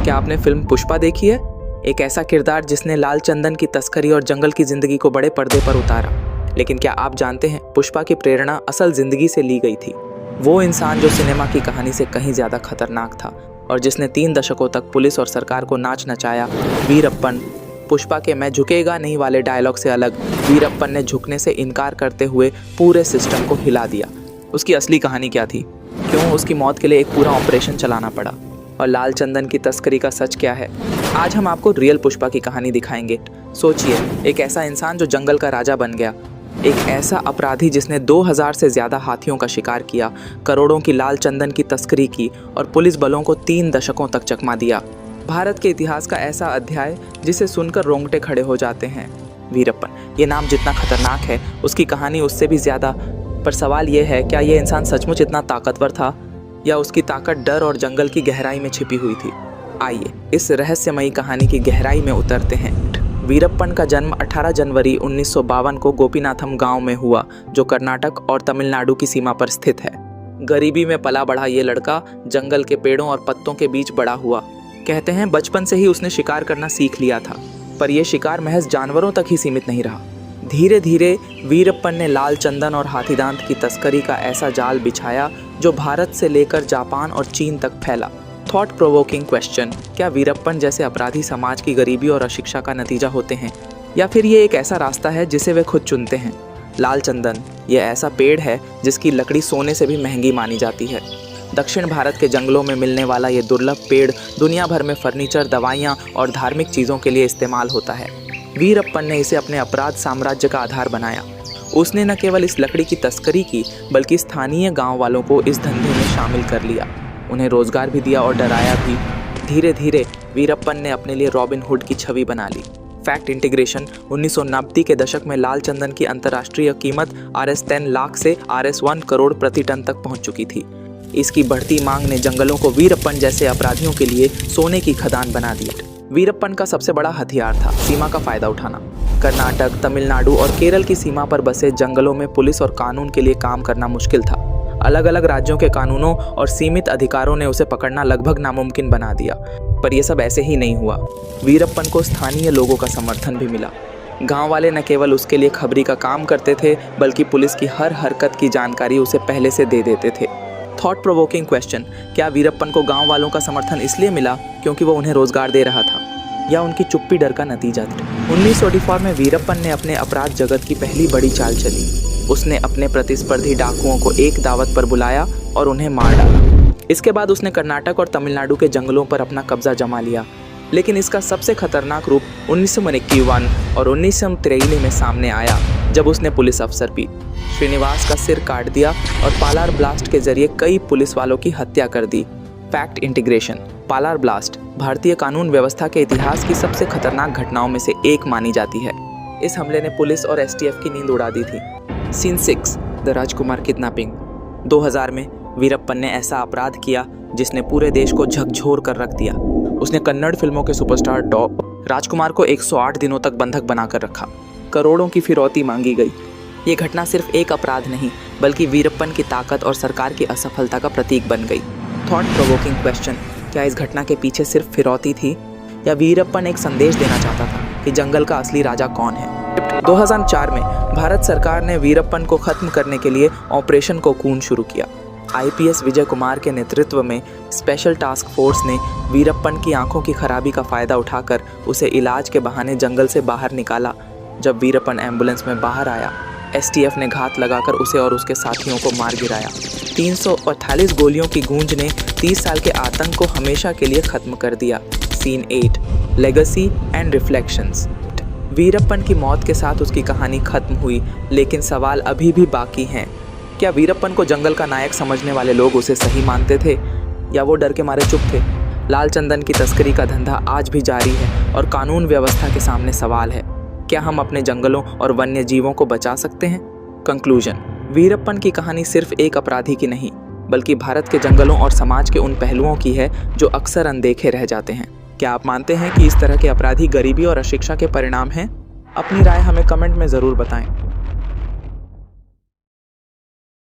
क्या आपने फिल्म पुष्पा देखी है? एक ऐसा किरदार जिसने लाल चंदन की तस्करी और जंगल की जिंदगी को बड़े पर्दे पर उतारा। लेकिन क्या आप जानते हैं, पुष्पा की प्रेरणा असल जिंदगी से ली गई थी। वो इंसान जो सिनेमा की कहानी से कहीं ज्यादा खतरनाक था और जिसने 3 दशकों तक पुलिस और सरकार को नाच नचाया, वीरप्पन। पुष्पा के मैं झुकेगा नहीं वाले डायलॉग से अलग वीरप्पन ने झुकने से इनकार करते हुए पूरे सिस्टम को हिला दिया। उसकी असली कहानी क्या थी? क्यों उसकी मौत के लिए एक पूरा ऑपरेशन चलाना पड़ा? और लाल चंदन की तस्करी का सच क्या है? आज हम आपको रियल पुष्पा की कहानी दिखाएंगे। सोचिए, एक ऐसा इंसान जो जंगल का राजा बन गया, एक ऐसा अपराधी जिसने 2000 से ज़्यादा हाथियों का शिकार किया, करोड़ों की लाल चंदन की तस्करी की और पुलिस बलों को 3 दशकों तक चकमा दिया। भारत के इतिहास का ऐसा अध्याय जिसे सुनकर रोंगटे खड़े हो जाते हैं। वीरप्पन, ये नाम जितना खतरनाक है, उसकी कहानी उससे भी ज़्यादा। पर सवाल ये है, क्या ये इंसान सचमुच इतना ताकतवर था या उसकी ताकत डर और जंगल की गहराई में छिपी हुई थी? आइए इस रहस्यमयी कहानी की गहराई में उतरते हैं। वीरप्पन का जन्म 18 जनवरी 1952 को गोपीनाथम गांव में हुआ, जो कर्नाटक और तमिलनाडु की सीमा पर स्थित है। गरीबी में पला बढ़ा ये लड़का जंगल के पेड़ों और पत्तों के बीच बड़ा हुआ। कहते हैं बचपन से ही उसने शिकार करना सीख लिया था, पर यह शिकार महज जानवरों तक ही सीमित नहीं रहा। धीरे धीरे वीरप्पन ने लाल चंदन और हाथीदांत की तस्करी का ऐसा जाल बिछाया जो भारत से लेकर जापान और चीन तक फैला। थॉट प्रोवोकिंग क्वेश्चन, क्या वीरप्पन जैसे अपराधी समाज की गरीबी और अशिक्षा का नतीजा होते हैं, या फिर ये एक ऐसा रास्ता है जिसे वे खुद चुनते हैं? लाल चंदन ये ऐसा पेड़ है जिसकी लकड़ी सोने से भी महंगी मानी जाती है। दक्षिण भारत के जंगलों में मिलने वाला ये दुर्लभ पेड़ दुनिया भर में फर्नीचर, दवाइयाँ और धार्मिक चीज़ों के लिए इस्तेमाल होता है। वीरप्पन ने इसे अपने अपराध साम्राज्य का आधार बनाया। उसने न केवल इस लकड़ी की तस्करी की, बल्कि स्थानीय गांव वालों को इस धंधे में शामिल कर लिया। उन्हें रोजगार भी दिया और डराया भी। धीरे धीरे वीरप्पन ने अपने लिए रॉबिन हुड की छवि बना ली। फैक्ट इंटीग्रेशन, 1990 के दशक में लाल चंदन की अंतर्राष्ट्रीय कीमत Rs10 लाख से Rs1 करोड़ प्रति टन तक पहुंच चुकी थी। इसकी बढ़ती मांग ने जंगलों को वीरप्पन जैसे अपराधियों के लिए सोने की खदान बना दिया। वीरप्पन का सबसे बड़ा हथियार था सीमा का फायदा उठाना। कर्नाटक, तमिलनाडु और केरल की सीमा पर बसे जंगलों में पुलिस और कानून के लिए काम करना मुश्किल था। अलग अलग राज्यों के कानूनों और सीमित अधिकारों ने उसे पकड़ना लगभग नामुमकिन बना दिया। पर यह सब ऐसे ही नहीं हुआ। वीरप्पन को स्थानीय लोगों का समर्थन भी मिला। गांव वाले न केवल उसके लिए खबरी का काम करते थे, बल्कि पुलिस की हर हरकत की जानकारी उसे पहले से दे देते थे। थॉट प्रोवोकिंग क्वेश्चन, क्या वीरप्पन को गांव वालों का समर्थन इसलिए मिला क्योंकि वो उन्हें रोजगार दे रहा था, या उनकी चुप्पी डर का नतीजा थी? 1984 में वीरप्पन ने अपने अपराध जगत की पहली बड़ी चाल चली। उसने अपने प्रतिस्पर्धी डाकुओं को एक दावत पर बुलाया और उन्हें मार डाला। इसके बाद उसने कर्नाटक और तमिलनाडु के जंगलों पर अपना कब्जा जमा लिया। लेकिन इसका सबसे खतरनाक रूप 1951 और 1953 में सामने आया, जब उसने पुलिस अफसर पी श्रीनिवास का सिर काट दिया और पालार ब्लास्ट के जरिए कई पुलिस वालों की हत्या कर दी। फैक्ट इंटीग्रेशन, पालार ब्लास्ट भारतीय कानून व्यवस्था के इतिहास की सबसे खतरनाक घटनाओं में से एक मानी जाती है। इस हमले ने पुलिस और STF की नींद उड़ा दी थी। Scene 6, the Rajkumar kidnapping. 2000 में वीरप्पन ने ऐसा अपराध किया जिसने पूरे देश को झकझोर कर रख दिया। उसने कन्नड़ फिल्मों के सुपरस्टार राजकुमार को 108 दिनों तक बंधक बनाकर रखा। करोड़ों की फिरौती मांगी गई। ये घटना सिर्फ एक अपराध नहीं, बल्कि वीरप्पन की ताकत और सरकार की असफलता का प्रतीक बन गई। थॉट प्रोवोकिंग क्वेश्चन, क्या इस घटना के पीछे सिर्फ फिरौती थी, या वीरप्पन एक संदेश देना चाहता था कि जंगल का असली राजा कौन है? 2004 में भारत सरकार ने वीरप्पन को खत्म करने के लिए ऑपरेशन कोकून शुरू किया। IPS विजय कुमार के नेतृत्व में स्पेशल टास्क फोर्स ने वीरप्पन की आंखों की खराबी का फायदा उठाकर उसे इलाज के बहाने जंगल से बाहर निकाला। जब वीरप्पन एम्बुलेंस में बाहर आया, STF ने घात लगाकर उसे और उसके साथियों को मार गिराया। 348 गोलियों की गूंज ने 30 साल के आतंक को हमेशा के लिए खत्म कर दिया। Scene 8, legacy and reflections. Veerappan की मौत के साथ उसकी कहानी खत्म हुई, लेकिन सवाल अभी भी बाकी हैं। क्या वीरप्पन को जंगल का नायक समझने वाले लोग उसे सही मानते थे, या वो डर के मारे चुप थे? लाल चंदन की तस्करी का धंधा आज भी जारी है और कानून व्यवस्था के सामने सवाल है, क्या हम अपने जंगलों और वन्य जीवों को बचा सकते हैं? कंक्लूजन, वीरप्पन की कहानी सिर्फ एक अपराधी की नहीं, बल्कि भारत के जंगलों और समाज के उन पहलुओं की है जो अक्सर अनदेखे रह जाते हैं। क्या आप मानते हैं कि इस तरह के अपराधी गरीबी और अशिक्षा के परिणाम हैं? अपनी राय हमें कमेंट में ज़रूर बताएं।